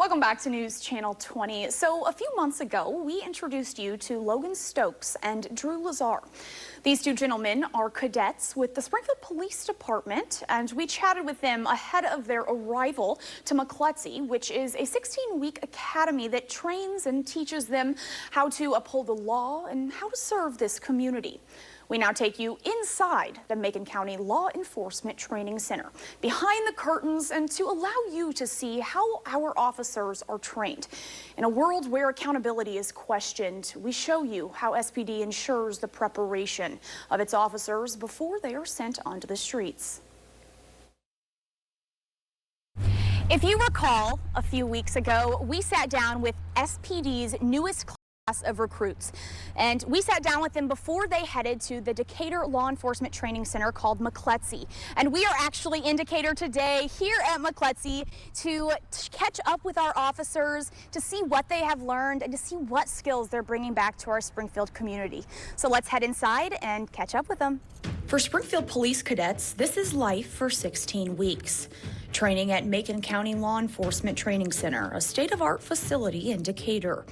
Welcome back to News Channel 20. So a few months ago, we introduced you to Logan Stokes and Drew Lazar. These two gentlemen are cadets with the Springfield Police Department, and we chatted with them ahead of their arrival to MCLETC, which is a 16-week academy that trains and teaches them how to uphold the law and how to serve this community. We now take you inside the Macon County Law Enforcement Training Center, behind the curtains, and to allow you to see how our officers are trained. In a world where accountability is questioned, we show you how SPD ensures the preparation of its officers before they are sent onto the streets. If you recall, a few weeks ago, we sat down with SPD's newest class of recruits, and we sat down with them before they headed to the Decatur Law Enforcement Training Center called MCLETC. And we are actually in Decatur today here at MCLETC to catch up with our officers, to see what they have learned and to see what skills they're bringing back to our Springfield community. So let's head inside and catch up with them. For Springfield Police cadets, this is life for 16 weeks. Training at Macon County Law Enforcement Training Center, a state-of-the-art facility in Decatur.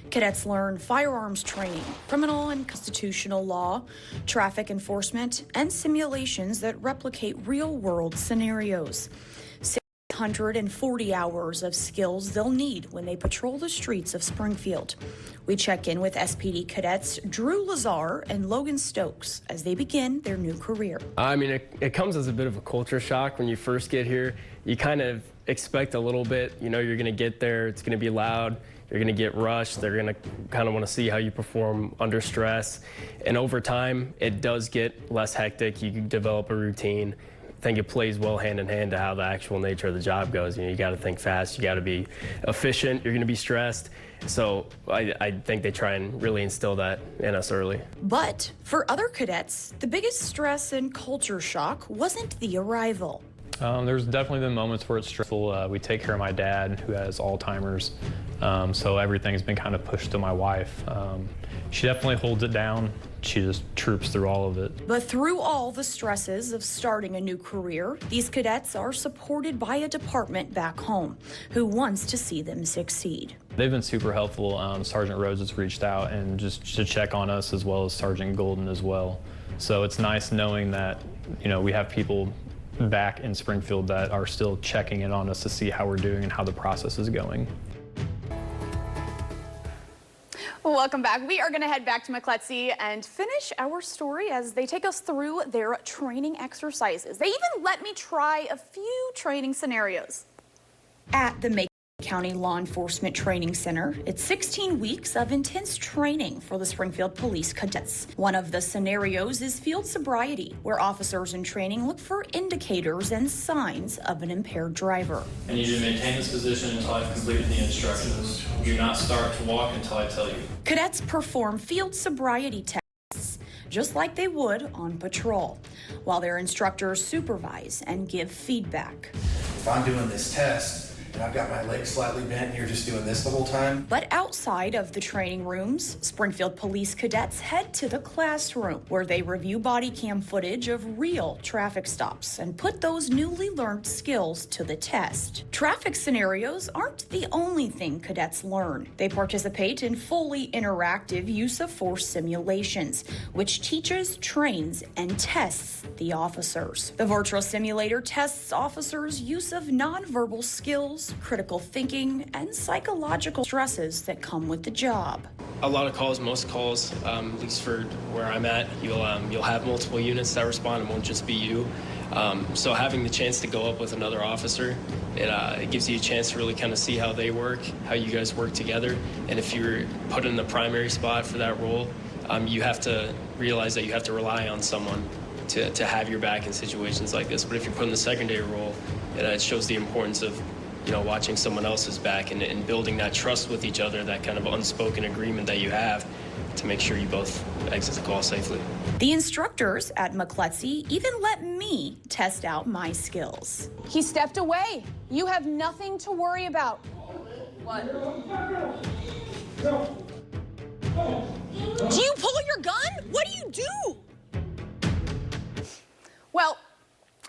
Cadets learn firearms training, criminal and constitutional law, traffic enforcement, and simulations that replicate real-world scenarios. 640 hours of skills they'll need when they patrol the streets of Springfield. We check in with SPD cadets Drew Lazar and Logan Stokes as they begin their new career. I mean, it comes as a bit of a culture shock when you first get here. You kind of expect a little bit, you know, you're going to get there, it's going to be loud. You're going to get rushed. They're going to kind of want to see how you perform under stress. And over time, it does get less hectic. You can develop a routine. I think it plays well hand in hand to how the actual nature of the job goes. You know, you got to think fast. You got to be efficient. You're going to be stressed. So I think they try and really instill that in us early. But for other cadets, the biggest stress and culture shock wasn't the arrival. There's definitely been moments where it's stressful. We take care of my dad, who has Alzheimer's, so everything's been kind of pushed to my wife. She definitely holds it down. She just troops through all of it. But through all the stresses of starting a new career, these cadets are supported by a department back home who wants to see them succeed. They've been super helpful. Sergeant Rhodes has reached out and just to check on us, as well as Sergeant Golden as well. So it's nice knowing that, you know, we have people back in Springfield that are still checking in on us to see how we're doing and how the process is going. Welcome back. We are going to head back to MCLETC and finish our story as they take us through their training exercises. They even let me try a few training scenarios. At the Macon County Law Enforcement Training Center, it's 16 weeks of intense training for the Springfield Police cadets. One of the scenarios is field sobriety, where officers in training look for indicators and signs of an impaired driver. I need you to maintain this position until I've completed the instructions. Do not start to walk until I tell you. Cadets perform field sobriety tests just like they would on patrol, while their instructors supervise and give feedback. If I'm doing this test, and I've got my legs slightly bent and you're just doing this the whole time. But outside of the training rooms, Springfield Police cadets head to the classroom where they review body cam footage of real traffic stops and put those newly learned skills to the test. Traffic scenarios aren't the only thing cadets learn. They participate in fully interactive use of force simulations, which teaches, trains, and tests the officers. The virtual simulator tests officers' use of nonverbal skills, critical thinking, and psychological stresses that come with the job. A lot of calls, most calls, at least for where I'm at, you'll have multiple units that respond. It won't just be you. So having the chance to go up with another officer, it gives you a chance to really kind of see how they work, how you guys work together. And if you're put in the primary spot for that role, you have to realize that you have to rely on someone to have your back in situations like this. But if you're put in the secondary role, it shows the importance of, you know, watching someone else's back and building that trust with each other, that kind of unspoken agreement that you have to make sure you both exit the call safely. The instructors at MCLETC even let me test out my skills. He stepped away. You have nothing to worry about. What? Do you pull your gun? What do you do? Well,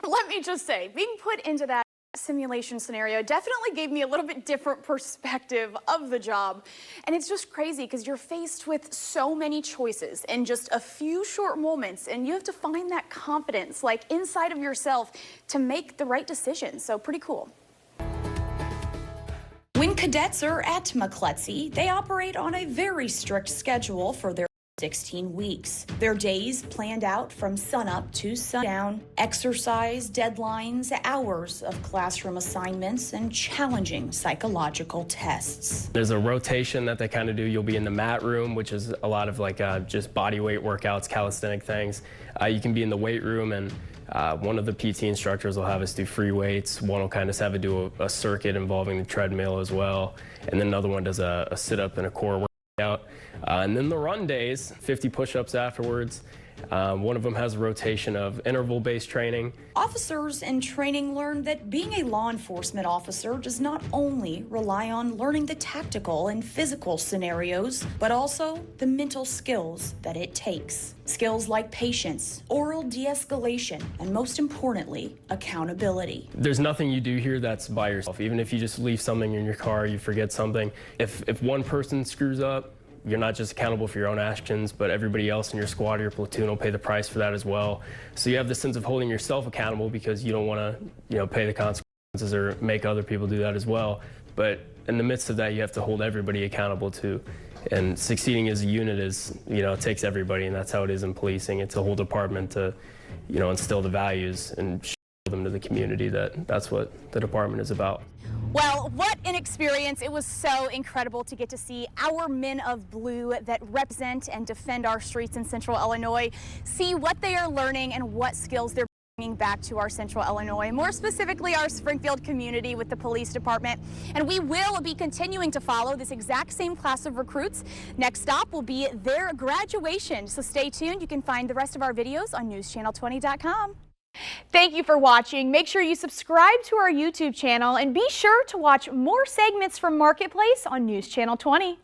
let me just say, being put into that simulation scenario definitely gave me a little bit different perspective of the job. And it's just crazy because you're faced with so many choices in just a few short moments, and you have to find that confidence, like inside of yourself, to make the right decision. So pretty cool. When cadets are at MCLETC, they operate on a very strict schedule for their 16 weeks. Their days planned out from sunup to sundown, exercise, deadlines, hours of classroom assignments, and challenging psychological tests. There's a rotation that they kind of do. You'll be in the mat room, which is a lot of like just body weight workouts, calisthenic things. You can be in the weight room, and one of the PT instructors will have us do free weights. One will kind of have us do a circuit involving the treadmill as well. And then another one does a sit-up and a core workout. And then the run days, 50 push-ups afterwards. One of them has a rotation of interval-based training. Officers in training learn that being a law enforcement officer does not only rely on learning the tactical and physical scenarios, but also the mental skills that it takes. Skills like patience, oral de-escalation, and most importantly, accountability. There's nothing you do here that's by yourself. Even if you just leave something in your car, you forget something. If one person screws up, you're not just accountable for your own actions, but everybody else in your squad or your platoon will pay the price for that as well. So you have this sense of holding yourself accountable because you don't want to, pay the consequences or make other people do that as well. But in the midst of that, you have to hold everybody accountable too. And succeeding as a unit is, it takes everybody, and that's how it is in policing. It's a whole department to, instill the values and show them to the community that's what the department is about. Well, what an experience. It was so incredible to get to see our men of blue that represent and defend our streets in Central Illinois, see what they are learning and what skills they're bringing back to our Central Illinois, more specifically our Springfield community with the police department. And we will be continuing to follow this exact same class of recruits. Next stop will be their graduation. So stay tuned. You can find the rest of our videos on newschannel20.com. Thank you for watching. Make sure you subscribe to our YouTube channel and be sure to watch more segments from Marketplace on News Channel 20.